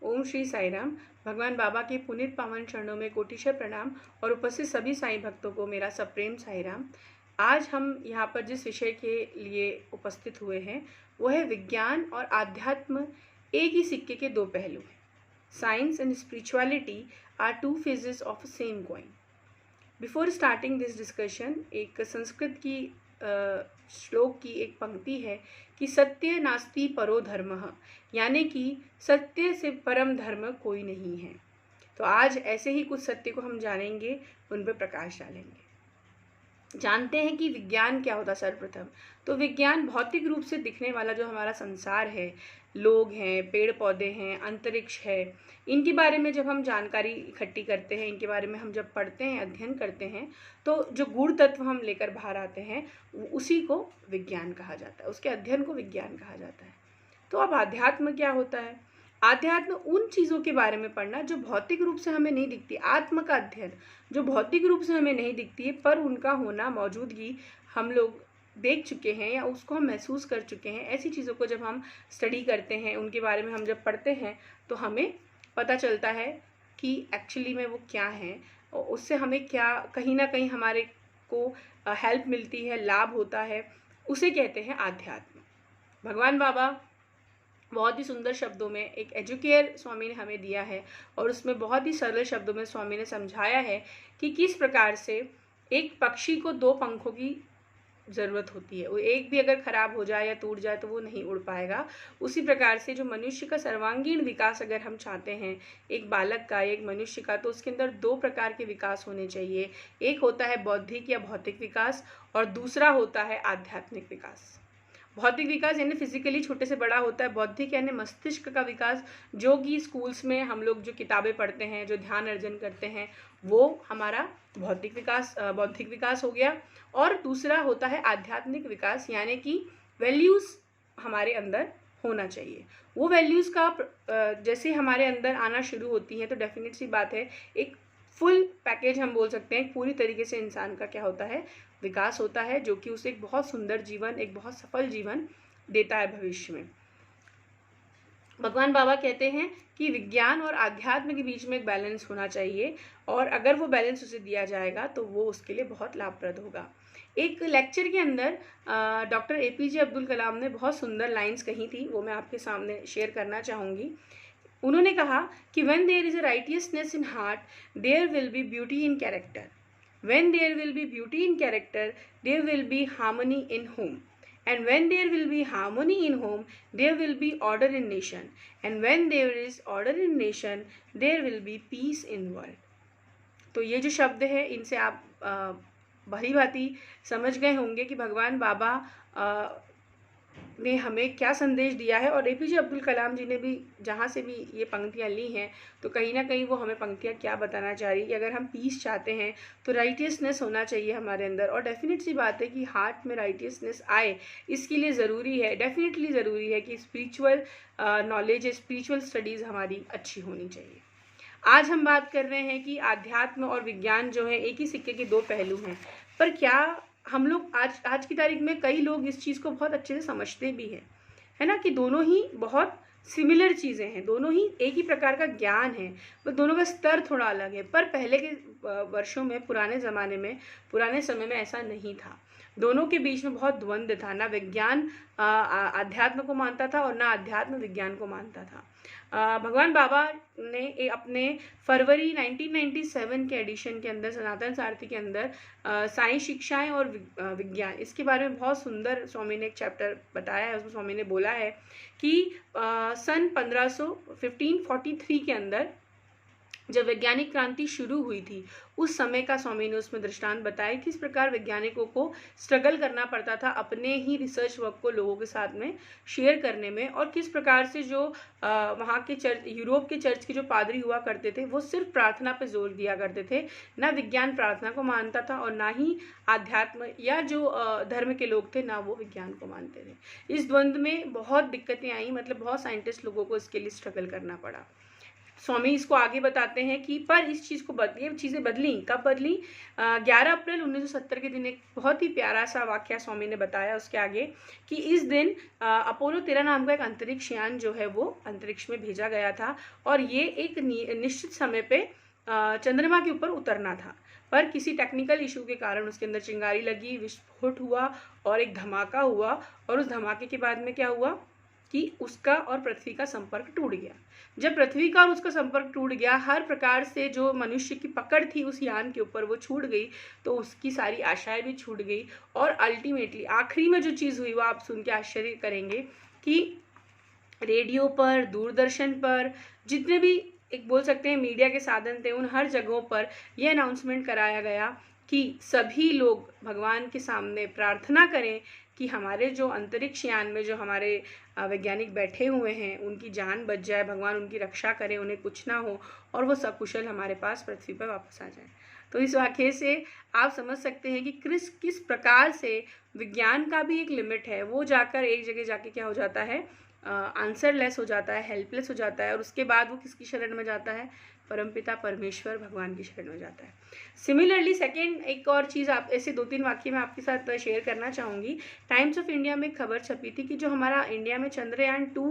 ओम श्री साई राम। भगवान बाबा के पुनीत पावन चरणों में कोटिशर प्रणाम और उपस्थित सभी साईं भक्तों को मेरा सप्रेम साई राम। आज हम यहाँ पर जिस विषय के लिए उपस्थित हुए हैं वो है विज्ञान और आध्यात्म एक ही सिक्के के दो पहलू हैं। Science and spirituality are two phases of same coin. Before starting this discussion, एक संस्कृत की श्लोक की एक पंक्ति है कि सत्य नास्ति परो धर्मः, यानी कि सत्य से परम धर्म कोई नहीं है। तो आज ऐसे ही कुछ सत्य को हम जानेंगे, उन पर प्रकाश डालेंगे। जानते हैं कि विज्ञान क्या होता है। सर्वप्रथम तो विज्ञान भौतिक रूप से दिखने वाला जो हमारा संसार है, लोग हैं, पेड़ पौधे हैं, अंतरिक्ष है, इनके बारे में जब हम जानकारी इकट्ठी करते हैं, इनके बारे में हम जब पढ़ते हैं, अध्ययन करते हैं, तो जो गूढ़ तत्व हम लेकर बाहर आते हैं उसी को विज्ञान कहा जाता है, उसके अध्ययन को विज्ञान कहा जाता है। तो अब आध्यात्म क्या होता है? आध्यात्म उन चीज़ों के बारे में पढ़ना जो भौतिक रूप से हमें नहीं दिखती। आत्म का अध्ययन जो भौतिक रूप से हमें नहीं दिखती है, पर उनका होना, मौजूदगी हम लोग देख चुके हैं या उसको हम महसूस कर चुके हैं। ऐसी चीज़ों को जब हम स्टडी करते हैं, उनके बारे में हम जब पढ़ते हैं, तो हमें पता चलता है कि एक्चुअली में वो क्या है और उससे हमें क्या कहीं ना कहीं हमारे को हेल्प मिलती है, लाभ होता है, उसे कहते हैं आध्यात्म। भगवान बाबा बहुत ही सुंदर शब्दों में एक एजुकेयर स्वामी ने हमें दिया है और उसमें बहुत ही सरल शब्दों में स्वामी ने समझाया है कि किस प्रकार से एक पक्षी को दो पंखों की ज़रूरत होती है। वो एक भी अगर ख़राब हो जाए या टूट जाए तो वो नहीं उड़ पाएगा। उसी प्रकार से जो मनुष्य का सर्वांगीण विकास अगर हम चाहते हैं, एक बालक का, एक मनुष्य का, तो उसके अंदर दो प्रकार के विकास होने चाहिए। एक होता है बौद्धिक या भौतिक विकास और दूसरा होता है आध्यात्मिक विकास। भौतिक विकास यानी फिजिकली छोटे से बड़ा होता है। बौद्धिक यानी मस्तिष्क का विकास, जो कि स्कूल्स में हम लोग जो किताबें पढ़ते हैं, जो ध्यान अर्जन करते हैं, वो हमारा बौद्धिक विकास हो गया। और दूसरा होता है आध्यात्मिक विकास, यानी कि वैल्यूज़ हमारे अंदर होना चाहिए। वो वैल्यूज़ का जैसे हमारे अंदर आना शुरू होती है तो डेफिनेट सी बात है, एक फुल पैकेज हम बोल सकते हैं, पूरी तरीके से इंसान का क्या होता है, विकास होता है, जो कि उसे एक बहुत सुंदर जीवन, एक बहुत सफल जीवन देता है भविष्य में। भगवान बाबा कहते हैं कि विज्ञान और आध्यात्म के बीच में एक बैलेंस होना चाहिए और अगर वो बैलेंस उसे दिया जाएगा तो वो उसके लिए बहुत लाभप्रद होगा। एक लेक्चर के अंदर डॉक्टर APJ अब्दुल कलाम ने बहुत सुंदर लाइंस कही थी, वो मैं आपके सामने शेयर करना चाहूँगी। उन्होंने कहा कि when there is a righteousness in heart, there will be beauty in character. When there will be beauty in character, there will be harmony in home. And when there will be harmony in home, there will be order in nation. And when there is order in nation, there will be peace in world. तो ये जो शब्द है, इनसे आप भली भांति समझ गए होंगे कि भगवान बाबा ने हमें क्या संदेश दिया है। और APJ अब्दुल कलाम जी ने भी जहाँ से भी ये पंक्तियाँ ली हैं, तो कहीं ना कहीं वो हमें पंक्तियाँ क्या बताना चाह रही है कि अगर हम पीस चाहते हैं तो राइटियसनेस होना चाहिए हमारे अंदर। और डेफिनेट सी बात है कि हार्ट में राइटियसनेस आए, इसके लिए ज़रूरी है, डेफिनेटली ज़रूरी है कि स्पिरिचुअल नॉलेज, स्पिरिचुअल स्टडीज़ हमारी अच्छी होनी चाहिए। आज हम बात कर रहे हैं कि आध्यात्म और विज्ञान जो है एक ही सिक्के के दो पहलू हैं, पर क्या हम लोग आज की तारीख में कई लोग इस चीज़ को बहुत अच्छे से समझते भी हैं, है ना, कि दोनों ही बहुत सिमिलर चीज़ें हैं, दोनों ही एक ही प्रकार का ज्ञान है, वो दोनों का स्तर थोड़ा अलग है। पर पहले के वर्षों में, पुराने ज़माने में, पुराने समय में ऐसा नहीं था। दोनों के बीच में बहुत द्वंद्व था। ना विज्ञान आध्यात्म को मानता था और ना आध्यात्म विज्ञान को मानता था। भगवान बाबा ने अपने फरवरी 1997 के एडिशन के अंदर, सनातन सारथी के अंदर, साइंस शिक्षाएं और विज्ञान, इसके बारे में बहुत सुंदर स्वामी ने एक चैप्टर बताया है। उसमें स्वामी ने बोला है कि सन 1543 के अंदर जब वैज्ञानिक क्रांति शुरू हुई थी, उस समय का स्वामी ने उसमें दृष्टांत बताया किस प्रकार वैज्ञानिकों को स्ट्रगल करना पड़ता था अपने ही रिसर्च वर्क को लोगों के साथ में शेयर करने में, और किस प्रकार से जो वहाँ के चर्च, यूरोप के चर्च के जो पादरी हुआ करते थे, वो सिर्फ प्रार्थना पे जोर दिया करते थे। ना विज्ञान प्रार्थना को मानता था और ना ही आध्यात्म या जो धर्म के लोग थे, ना वो विज्ञान को मानते थे। इस द्वंद्व में बहुत दिक्कतें आई, मतलब बहुत साइंटिस्ट लोगों को इसके लिए स्ट्रगल करना पड़ा। स्वामी इसको आगे बताते हैं कि पर इस चीज़ को ये चीज़ें बदली, कब बदली? 11 अप्रैल 1970 के दिन एक बहुत ही प्यारा सा वाक्य स्वामी ने बताया उसके आगे कि इस दिन अपोलो 13 नाम का एक अंतरिक्ष यान जो है वो अंतरिक्ष में भेजा गया था और ये एक निश्चित समय पे चंद्रमा के ऊपर उतरना था, पर किसी टेक्निकल इशू के कारण उसके अंदर चिंगारी लगी, विस्फोट हुआ और एक धमाका हुआ और उस धमाके के बाद में क्या हुआ कि उसका और पृथ्वी का संपर्क टूट गया। जब पृथ्वी का और उसका संपर्क टूट गया, हर प्रकार से जो मनुष्य की पकड़ थी उस यान के ऊपर वो छूट गई, तो उसकी सारी आशाएं भी छूट गई और अल्टीमेटली आखिरी में जो चीज़ हुई वो आप सुन के आश्चर्य करेंगे कि रेडियो पर, दूरदर्शन पर, जितने भी एक बोल सकते हैं मीडिया के साधन थे, उन हर जगहों पर यह अनाउंसमेंट कराया गया कि सभी लोग भगवान के सामने प्रार्थना करें कि हमारे जो अंतरिक्ष यान में जो हमारे वैज्ञानिक बैठे हुए हैं उनकी जान बच जाए, भगवान उनकी रक्षा करें, उन्हें कुछ ना हो और वो सकुशल हमारे पास पृथ्वी पर वापस आ जाए। तो इस वाक़ये से आप समझ सकते हैं कि किस प्रकार से विज्ञान का भी एक लिमिट है, वो जाकर एक जगह जाके क्या हो जाता है, आंसरलेस हो जाता है, हेल्पलेस हो जाता है और उसके बाद वो किसकी शरण में जाता है? परमपिता परमेश्वर भगवान की शरण में जाता है। सिमिलरली सेकेंड एक और चीज़ आप ऐसे 2-3 वाक्य मैं आपके साथ शेयर करना चाहूँगी। टाइम्स ऑफ इंडिया में एक खबर छपी थी कि जो हमारा इंडिया में चंद्रयान 2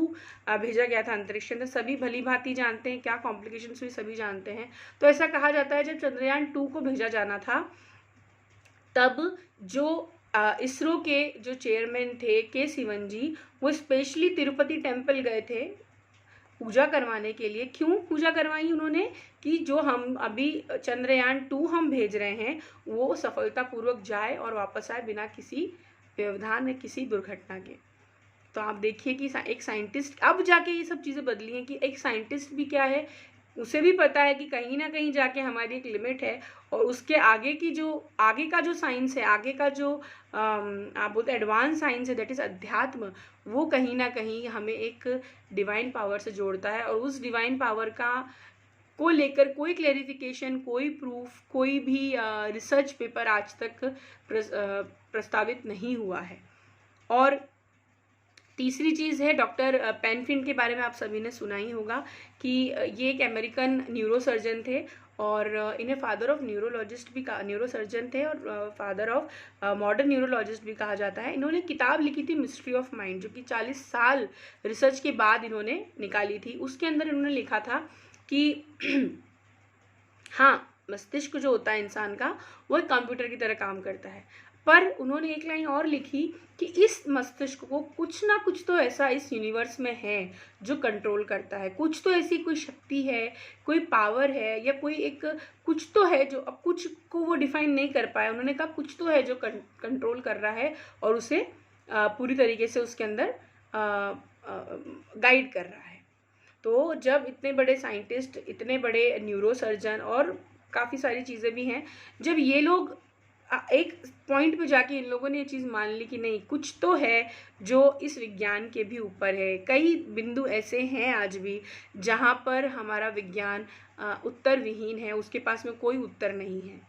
भेजा गया था अंतरिक्ष के अंदर, सभी भली भांति जानते हैं, क्या कॉम्प्लिकेशंस हुई सभी जानते हैं। तो ऐसा कहा जाता है जब चंद्रयान 2 को भेजा जाना था तब जो इसरो के जो चेयरमैन थे के सिवन जी, वो स्पेशली तिरुपति टेम्पल गए थे पूजा करवाने के लिए। क्यों पूजा करवाई उन्होंने? कि जो हम अभी चंद्रयान 2 हम भेज रहे हैं वो सफलतापूर्वक जाए और वापस आए बिना किसी व्यवधान या किसी दुर्घटना के। तो आप देखिए कि एक साइंटिस्ट, अब जाके ये सब चीज़ें बदली हैं कि एक साइंटिस्ट भी क्या है, उसे भी पता है कि कहीं ना कहीं जाके हमारी एक लिमिट है और उसके आगे की जो आगे का जो साइंस है, आगे का जो आप बोलते एडवांस साइंस है, दैट इज़ अध्यात्म, वो कहीं ना कहीं हमें एक डिवाइन पावर से जोड़ता है और उस डिवाइन पावर को लेकर कोई क्लेरिफिकेशन, कोई प्रूफ, कोई भी रिसर्च पेपर आज तक प्रस्तावित नहीं हुआ है। और तीसरी चीज़ है डॉक्टर पेनफिन के बारे में आप सभी ने सुना ही होगा कि ये एक अमेरिकन न्यूरोसर्जन थे और इन्हें फादर ऑफ न्यूरोलॉजिस्ट भी न्यूरोसर्जन थे और फादर ऑफ मॉडर्न न्यूरोलॉजिस्ट भी कहा जाता है। इन्होंने किताब लिखी थी मिस्ट्री ऑफ माइंड, जो कि 40 साल रिसर्च के बाद इन्होंने निकाली थी। उसके अंदर इन्होंने लिखा था कि हाँ, मस्तिष्क जो होता है इंसान का वो एक कंप्यूटर की तरह काम करता है, पर उन्होंने एक लाइन और लिखी कि इस मस्तिष्क को कुछ ना कुछ तो ऐसा इस यूनिवर्स में है जो कंट्रोल करता है, कुछ तो ऐसी कोई शक्ति है, कोई पावर है या कोई एक कुछ तो है जो, अब कुछ को वो डिफाइन नहीं कर पाया, उन्होंने कहा कुछ तो है जो कंट्रोल कर रहा है और उसे पूरी तरीके से उसके अंदर गाइड कर रहा है। तो जब इतने बड़े साइंटिस्ट, इतने बड़े न्यूरोसर्जन और काफ़ी सारी चीज़ें भी हैं, जब ये लोग एक पॉइंट पे जाके इन लोगों ने ये चीज़ मान ली कि नहीं कुछ तो है जो इस विज्ञान के भी ऊपर है। कई बिंदु ऐसे हैं आज भी जहाँ पर हमारा विज्ञान उत्तर विहीन है, उसके पास में कोई उत्तर नहीं है।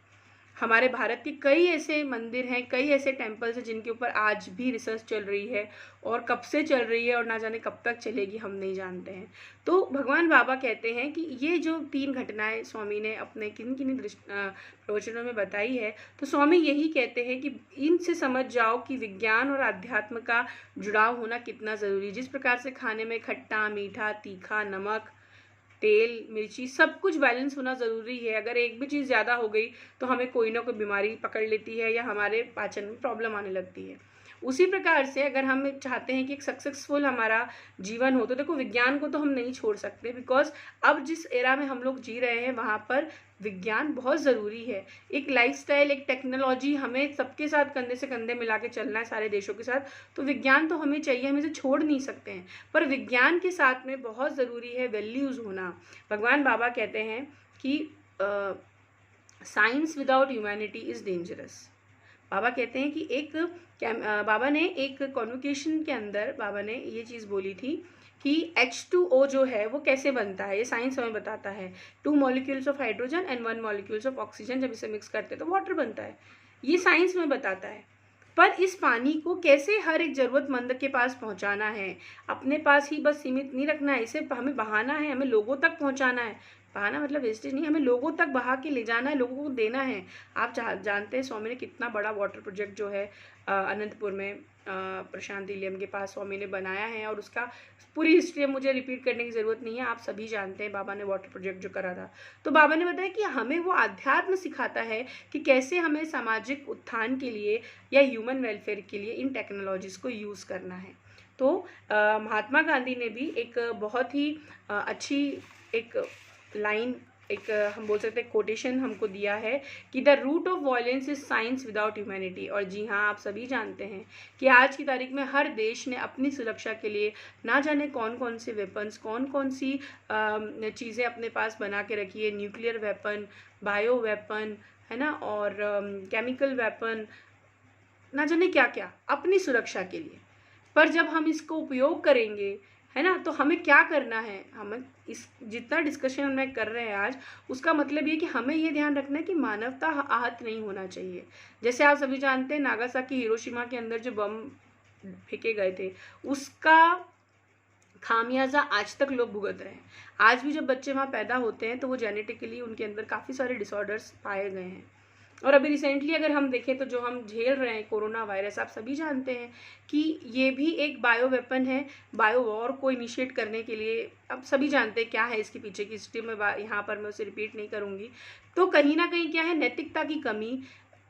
हमारे भारत के कई ऐसे मंदिर हैं, कई ऐसे टेम्पल्स हैं जिनके ऊपर आज भी रिसर्च चल रही है और कब से चल रही है और ना जाने कब तक चलेगी, हम नहीं जानते हैं। तो भगवान बाबा कहते हैं कि ये जो 3 घटनाएं स्वामी ने अपने किन प्रवचनों में बताई है, तो स्वामी यही कहते हैं कि इनसे समझ जाओ कि विज्ञान और आध्यात्म का जुड़ाव होना कितना ज़रूरी है। जिस प्रकार से खाने में खट्टा, मीठा, तीखा, नमक, तेल, मिर्ची, सब कुछ बैलेंस होना ज़रूरी है। अगर एक भी चीज़ ज़्यादा हो गई तो हमें कोई ना कोई बीमारी पकड़ लेती है या हमारे पाचन में प्रॉब्लम आने लगती है। उसी प्रकार से अगर हम चाहते हैं कि एक सक्सेसफुल हमारा जीवन हो, तो देखो विज्ञान को तो हम नहीं छोड़ सकते, बिकॉज अब जिस एरा में हम लोग जी रहे हैं वहाँ पर विज्ञान बहुत ज़रूरी है। एक लाइफस्टाइल, एक टेक्नोलॉजी, हमें सबके साथ कंधे से कंधे मिला के चलना है सारे देशों के साथ, तो विज्ञान तो हमें चाहिए, हम इसे छोड़ नहीं सकते हैं। पर विज्ञान के साथ में बहुत ज़रूरी है वैल्यूज़ होना। भगवान बाबा कहते हैं कि science without humanity is dangerous. बाबा कहते हैं कि बाबा ने एक कॉन्वोकेशन के अंदर बाबा ने ये चीज़ बोली थी कि H2O जो है वो कैसे बनता है, ये साइंस हमें बताता है। 2 molecules of hydrogen and 1 molecules of oxygen, जब इसे मिक्स करते हैं तो वाटर बनता है, ये साइंस में बताता है। पर इस पानी को कैसे हर एक ज़रूरतमंद के पास पहुंचाना है, अपने पास ही बस सीमित नहीं रखना है, इसे हमें बहाना है, हमें लोगों तक पहुंचाना है। बहाना मतलब वेस्टेज नहीं, हमें लोगों तक बहा के ले जाना है, लोगों को देना है। आप जानते हैं स्वामी ने कितना बड़ा वाटर प्रोजेक्ट जो है अनंतपुर में प्रशांत इलियम के पास स्वामी ने बनाया है, और उसका पूरी हिस्ट्री मुझे रिपीट करने की ज़रूरत नहीं है, आप सभी जानते हैं बाबा ने वाटर प्रोजेक्ट जो करा था। तो बाबा ने बताया कि हमें वो आध्यात्म सिखाता है कि कैसे हमें सामाजिक उत्थान के लिए या ह्यूमन वेलफेयर के लिए इन टेक्नोलॉजीज़ को यूज़ करना है। तो महात्मा गांधी ने भी एक बहुत ही अच्छी एक लाइन, एक हम बोल सकते हैं कोटेशन हमको दिया है कि the root of violence is science without humanity. और जी हाँ, आप सभी जानते हैं कि आज की तारीख में हर देश ने अपनी सुरक्षा के लिए ना जाने कौन कौन से वेपन्स, कौन कौन सी चीज़ें अपने पास बना के रखी है, न्यूक्लियर वेपन, बायो वेपन, है ना, और केमिकल वेपन, ना जाने क्या क्या अपनी सुरक्षा के लिए। पर जब हम इसको उपयोग करेंगे, है ना, तो हमें क्या करना है, हमें इस जितना डिस्कशन हम कर रहे हैं आज, उसका मतलब ये कि हमें ये ध्यान रखना है कि मानवता आहत नहीं होना चाहिए। जैसे आप सभी जानते हैं नागासाकी हिरोशिमा के अंदर जो बम फेंके गए थे, उसका खामियाजा आज तक लोग भुगत रहे हैं। आज भी जब बच्चे वहाँ पैदा होते हैं तो वो जेनेटिकली उनके अंदर काफ़ी सारे डिसऑर्डर्स पाए गए हैं। और अभी रिसेंटली अगर हम देखें तो जो हम झेल रहे हैं कोरोना वायरस, आप सभी जानते हैं कि ये भी एक बायो वेपन है, बायो वॉर को इनिशिएट करने के लिए। अब सभी जानते हैं क्या है इसके पीछे की हिस्ट्री में, यहाँ पर मैं उसे रिपीट नहीं करूँगी। तो कहीं ना कहीं क्या है, नैतिकता की कमी,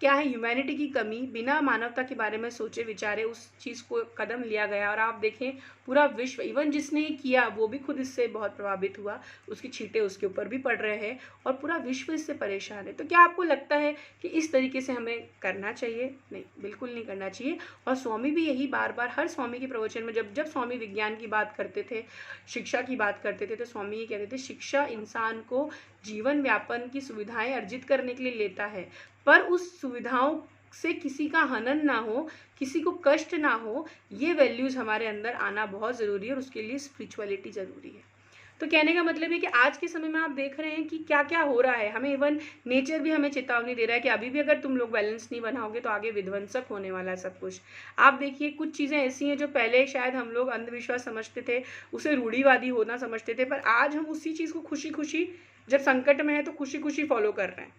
क्या है ह्यूमैनिटी की कमी, बिना मानवता के बारे में सोचे विचारे उस चीज़ को कदम लिया गया। और आप देखें पूरा विश्व, इवन जिसने ये किया वो भी खुद इससे बहुत प्रभावित हुआ, उसकी छींटे उसके ऊपर भी पड़ रहे हैं और पूरा विश्व इससे परेशान है। तो क्या आपको लगता है कि इस तरीके से हमें करना चाहिए? नहीं, बिल्कुल नहीं करना चाहिए। और स्वामी भी यही बार बार हर स्वामी के प्रवचन में, जब स्वामी विज्ञान की बात करते थे, शिक्षा की बात करते थे, तो स्वामी ये कहते थे शिक्षा इंसान को जीवन व्यापन की सुविधाएं अर्जित करने के लिए लेता है, पर उस सुविधाओं से किसी का हनन ना हो, किसी को कष्ट ना हो, ये वैल्यूज़ हमारे अंदर आना बहुत ज़रूरी है, और उसके लिए स्पिरिचुअलिटी ज़रूरी है। तो कहने का मतलब है कि आज के समय में आप देख रहे हैं कि क्या क्या हो रहा है। हमें इवन नेचर भी हमें चेतावनी दे रहा है कि अभी भी अगर तुम लोग बैलेंस नहीं बनाओगे तो आगे विध्वंसक होने वाला है सब कुछ। आप देखिए कुछ चीज़ें ऐसी हैं जो पहले शायद हम लोग अंधविश्वास समझते थे, उसे रूढ़िवादी होना समझते थे, पर आज हम उसी चीज़ को खुशी खुशी, जब संकट में है तो खुशी खुशी फॉलो कर रहे हैं।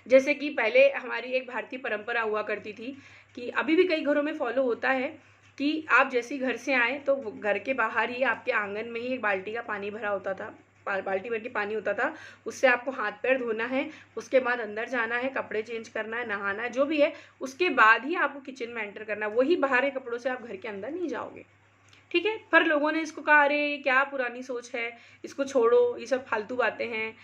जैसे कि पहले हमारी एक भारतीय परंपरा हुआ करती थी, कि अभी भी कई घरों में फॉलो होता है कि आप जैसे ही घर से आए तो घर के बाहर ही आपके आंगन में ही एक बाल्टी का पानी भरा होता था, बाल्टी भर के पानी होता था, उससे आपको हाथ पैर धोना है, उसके बाद अंदर जाना है, कपड़े चेंज करना है, नहाना है, जो भी है, उसके बाद ही आपको किचन में एंटर करना है। वही बाहर के कपड़ों से आप घर के अंदर नहीं जाओगे, ठीक है। पर लोगों ने इसको कहा अरे क्या पुरानी सोच है, इसको छोड़ो, ये सब फालतू बातें हैं,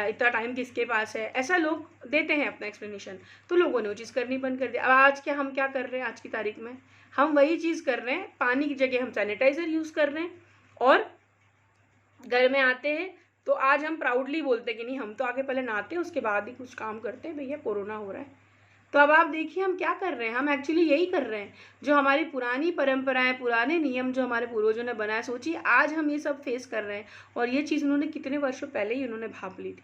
इतना टाइम किसके पास है, ऐसा लोग देते हैं अपना एक्सप्लेनेशन। तो लोगों ने वो चीज़ करनी बंद कर दिया। अब आज क्या हम क्या कर रहे हैं, आज की तारीख में हम वही चीज़ कर रहे हैं, पानी की जगह हम सैनिटाइज़र यूज़ कर रहे हैं। और घर में आते हैं तो आज हम प्राउडली बोलते हैं कि नहीं, हम तो आगे पहले नहाते हैं उसके बाद ही कुछ काम करते हैं, भैया कोरोना हो रहा है। तो अब आप देखिए हम क्या कर रहे हैं, हम एक्चुअली यही कर रहे हैं जो हमारी पुरानी परंपराएं, पुराने नियम जो हमारे पूर्वजों ने बनाए। सोचिए आज हम ये सब फेस कर रहे हैं, और ये चीज़ उन्होंने कितने वर्षों पहले ही उन्होंने भाप ली थी,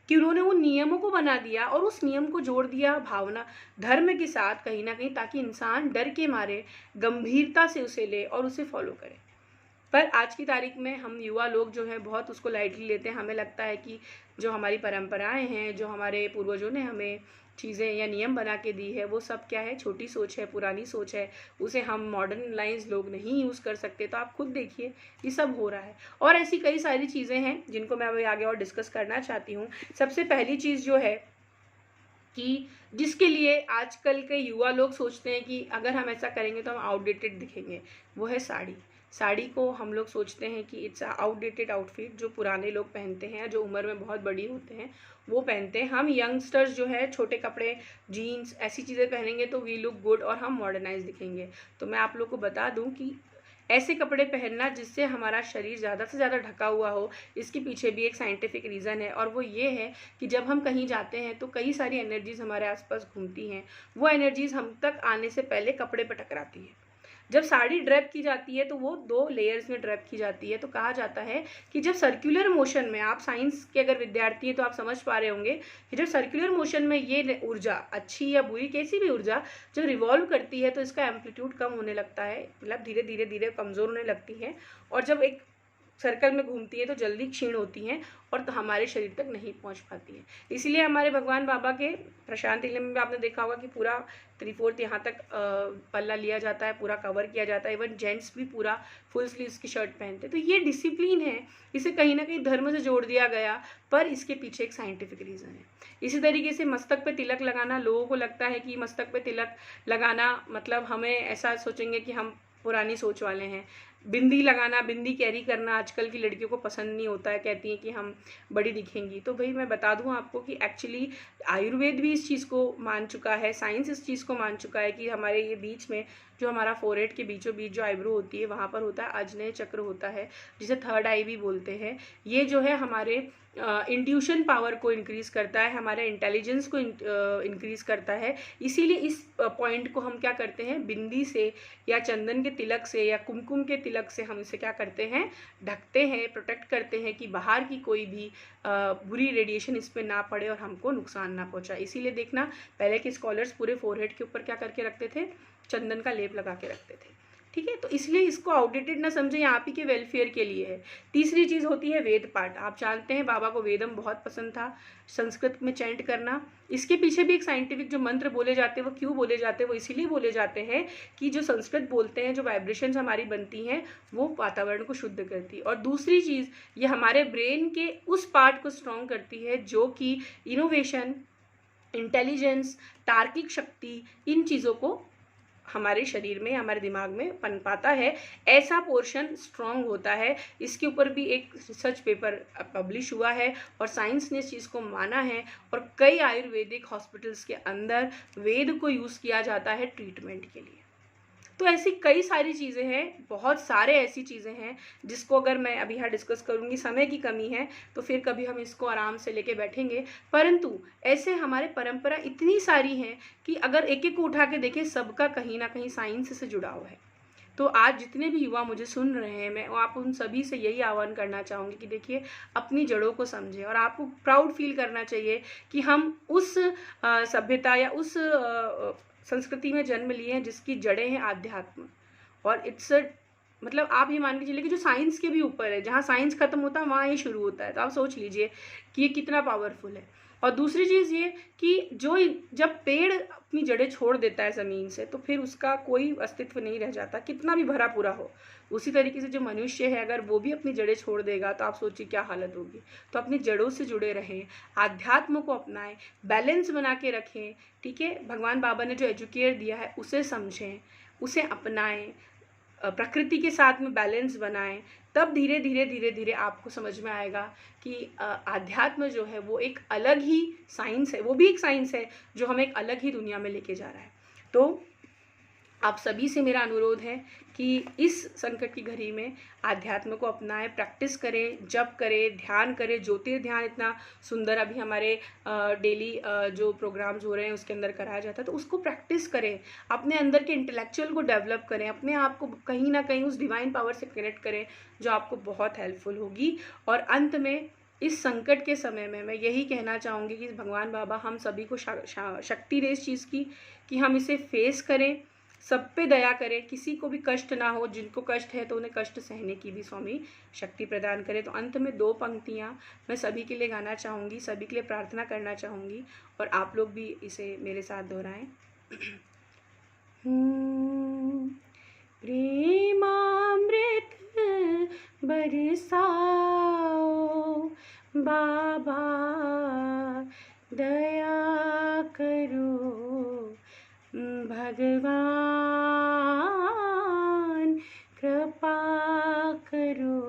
कि उन्होंने उन नियमों को बना दिया और उस नियम को जोड़ दिया भावना, धर्म के साथ कहीं ना कहीं, ताकि इंसान डर के मारे गंभीरता से उसे ले और उसे फॉलो करे। पर आज की तारीख में हम युवा लोग जो है बहुत उसको लाइटली लेते हैं। हमें लगता है कि जो हमारी परंपराएं हैं, जो हमारे पूर्वजों ने हमें चीज़ें या नियम बना के दी है, वो सब क्या है, छोटी सोच है, पुरानी सोच है, उसे हम मॉडर्नाइज लोग नहीं यूज़ कर सकते। तो आप खुद देखिए ये सब हो रहा है। और ऐसी कई सारी चीज़ें हैं जिनको मैं अभी आगे और डिस्कस करना चाहती हूँ। सबसे पहली चीज़ जो है कि जिसके लिए आजकल के युवा लोग सोचते हैं कि अगर हम ऐसा करेंगे तो हम आउटडेटेड दिखेंगे, वो है साड़ी। साड़ी को हम लोग सोचते हैं कि इट्स आउटडेटेड आउटफिट, जो पुराने लोग पहनते हैं, जो उम्र में बहुत बड़ी होते हैं वो पहनते हैं। हम यंगस्टर्स जो है छोटे कपड़े, जीन्स, ऐसी चीज़ें पहनेंगे तो वी लुक गुड और हम मॉडर्नाइज दिखेंगे। तो मैं आप लोग को बता दूं कि ऐसे कपड़े पहनना जिससे हमारा शरीर ज़्यादा से ज़्यादा ढका हुआ हो, इसके पीछे भी एक साइंटिफिक रीज़न है, और वो ये है कि जब हम कहीं जाते हैं तो कई सारी एनर्जीज़ हमारे आसपास घूमती हैं, वो एनर्जीज़ हम तक आने से पहले कपड़े पर टकराती है। जब साड़ी ड्रैप की जाती है तो वो 2 लेयर्स में ड्रैप की जाती है। तो कहा जाता है कि जब सर्कुलर मोशन में, आप साइंस के अगर विद्यार्थी हैं तो आप समझ पा रहे होंगे कि जब सर्कुलर मोशन में ये ऊर्जा, अच्छी या बुरी कैसी भी ऊर्जा जब रिवॉल्व करती है तो इसका एम्पलीट्यूड कम होने लगता है, मतलब धीरे धीरे धीरे कमज़ोर होने लगती है, और जब एक सर्कल में घूमती है तो जल्दी क्षीण होती हैं और तो हमारे शरीर तक नहीं पहुंच पाती है। इसीलिए हमारे भगवान बाबा के प्रशांत इलम में आपने देखा होगा कि पूरा 3/4 यहाँ तक पल्ला लिया जाता है, पूरा कवर किया जाता है, इवन जेंट्स भी पूरा फुल स्लीव्स की शर्ट पहनते हैं। तो ये डिसिप्लिन है, इसे कहीं ना कहीं धर्म से जोड़ दिया गया, पर इसके पीछे एक साइंटिफिक रीज़न है। इसी तरीके से मस्तक पे तिलक लगाना, लोगों को लगता है कि मस्तक पे तिलक लगाना मतलब हमें ऐसा सोचेंगे कि हम पुरानी सोच वाले हैं। बिंदी लगाना, बिंदी कैरी करना आजकल की लड़कियों को पसंद नहीं होता है, कहती हैं कि हम बड़ी दिखेंगी। तो भाई मैं बता दूं आपको कि एक्चुअली आयुर्वेद भी इस चीज़ को मान चुका है, साइंस इस चीज़ को मान चुका है कि हमारे ये बीच में जो हमारा फोरहेड के बीचों बीच जो आईब्रो होती है वहाँ पर होता है आग्नेय चक्र होता है, जिसे थर्ड आई भी बोलते हैं। ये जो है हमारे इंट्यूशन पावर को इंक्रीज़ करता है, हमारे इंटेलिजेंस को इंक्रीज़ करता है। इसीलिए इस पॉइंट को हम क्या करते हैं, बिंदी से या चंदन के तिलक से या कुमकुम के तिलक से हम इसे क्या करते हैं, ढकते हैं, प्रोटेक्ट करते हैं कि बाहर की कोई भी बुरी रेडिएशन इस पर ना पड़े और हमको नुकसान ना पहुंचाए। इसीलिए देखना पहले के स्कॉलर्स पूरे फोरहेड के ऊपर क्या करके रखते थे, चंदन का लेप लगा के रखते थे। ठीक है, तो इसलिए इसको आउटडेटेड ना समझे, आप ही के वेलफेयर के लिए है। तीसरी चीज़ होती है वेद पाठ। आप जानते हैं बाबा को वेदम बहुत पसंद था, संस्कृत में चैंट करना। इसके पीछे भी एक साइंटिफिक जो मंत्र बोले जाते हैं वो क्यों बोले जाते हैं, वो इसीलिए बोले जाते हैं कि जो संस्कृत बोलते हैं, जो वाइब्रेशंस हमारी बनती हैं वो वातावरण को शुद्ध करती है। और दूसरी चीज़, ये हमारे ब्रेन के उस पार्ट को स्ट्रॉन्ग करती है जो कि इनोवेशन, इंटेलिजेंस, तार्किक शक्ति, इन चीज़ों को हमारे शरीर में, हमारे दिमाग में पनपाता है। ऐसा पोर्शन स्ट्रॉन्ग होता है। इसके ऊपर भी एक रिसर्च पेपर पब्लिश हुआ है और साइंस ने इस चीज़ को माना है, और कई आयुर्वेदिक हॉस्पिटल्स के अंदर वेद को यूज़ किया जाता है ट्रीटमेंट के लिए। तो ऐसी कई सारी चीज़ें हैं, बहुत सारे ऐसी चीज़ें हैं जिसको अगर मैं अभी यहाँ डिस्कस करूँगी, समय की कमी है, तो फिर कभी हम इसको आराम से लेके बैठेंगे। परंतु ऐसे हमारे परंपरा इतनी सारी हैं कि अगर एक एक को उठा के देखें, सबका कहीं ना कहीं साइंस से जुड़ाव है। तो आज जितने भी युवा मुझे सुन रहे हैं, मैं आप उन सभी से यही आह्वान करना चाहूँगी कि देखिए, अपनी जड़ों को समझें, और आपको प्राउड फील करना चाहिए कि हम उस सभ्यता या उस संस्कृति में जन्म लिए हैं जिसकी जड़ें हैं आध्यात्म। और इट्स मतलब आप ये मान के चलिए कि जो साइंस के भी ऊपर है, जहाँ साइंस खत्म होता है वहाँ ये शुरू होता है। तो आप सोच लीजिए कि ये कितना पावरफुल है। और दूसरी चीज़ ये कि जब पेड़ अपनी जड़ें छोड़ देता है ज़मीन से, तो फिर उसका कोई अस्तित्व नहीं रह जाता, कितना भी भरा पूरा हो। उसी तरीके से जो मनुष्य है, अगर वो भी अपनी जड़ें छोड़ देगा तो आप सोचिए क्या हालत होगी। तो अपनी जड़ों से जुड़े रहें, आध्यात्म को अपनाएं, बैलेंस बना के रखें। ठीक है, भगवान बाबा ने जो एजुकेट दिया है उसे समझें, उसे अपनाएं, प्रकृति के साथ में बैलेंस बनाएं। तब धीरे धीरे धीरे धीरे आपको समझ में आएगा कि आध्यात्म जो है वो एक अलग ही साइंस है, वो भी एक साइंस है जो हमें एक अलग ही दुनिया में लेके जा रहा है। तो आप सभी से मेरा अनुरोध है कि इस संकट की घड़ी में आध्यात्म को अपनाएं, प्रैक्टिस करें, जप करें, ध्यान करें। ज्योतिर्ध्यान इतना सुंदर अभी हमारे डेली जो प्रोग्राम्स हो रहे हैं उसके अंदर कराया जाता है, तो उसको प्रैक्टिस करें, अपने अंदर के इंटेलेक्चुअल को डेवलप करें, अपने आप को कहीं ना कहीं उस डिवाइन पावर से कनेक्ट करें, जो आपको बहुत हेल्पफुल होगी। और अंत में इस संकट के समय में मैं यही कहना चाहूँगी कि भगवान बाबा हम सभी को शक्ति दे इस चीज़ की कि हम इसे फेस करें, सब पे दया करें, किसी को भी कष्ट ना हो, जिनको कष्ट है तो उन्हें कष्ट सहने की भी स्वामी शक्ति प्रदान करें। तो अंत में 2 पंक्तियाँ मैं सभी के लिए गाना चाहूँगी, सभी के लिए प्रार्थना करना चाहूँगी, और आप लोग भी इसे मेरे साथ दोहराएं। प्रेमामृत बरसाओ बाबा, दया करो भगवान, कृपा करो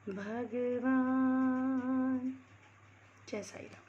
भगवान। जय साईं राम।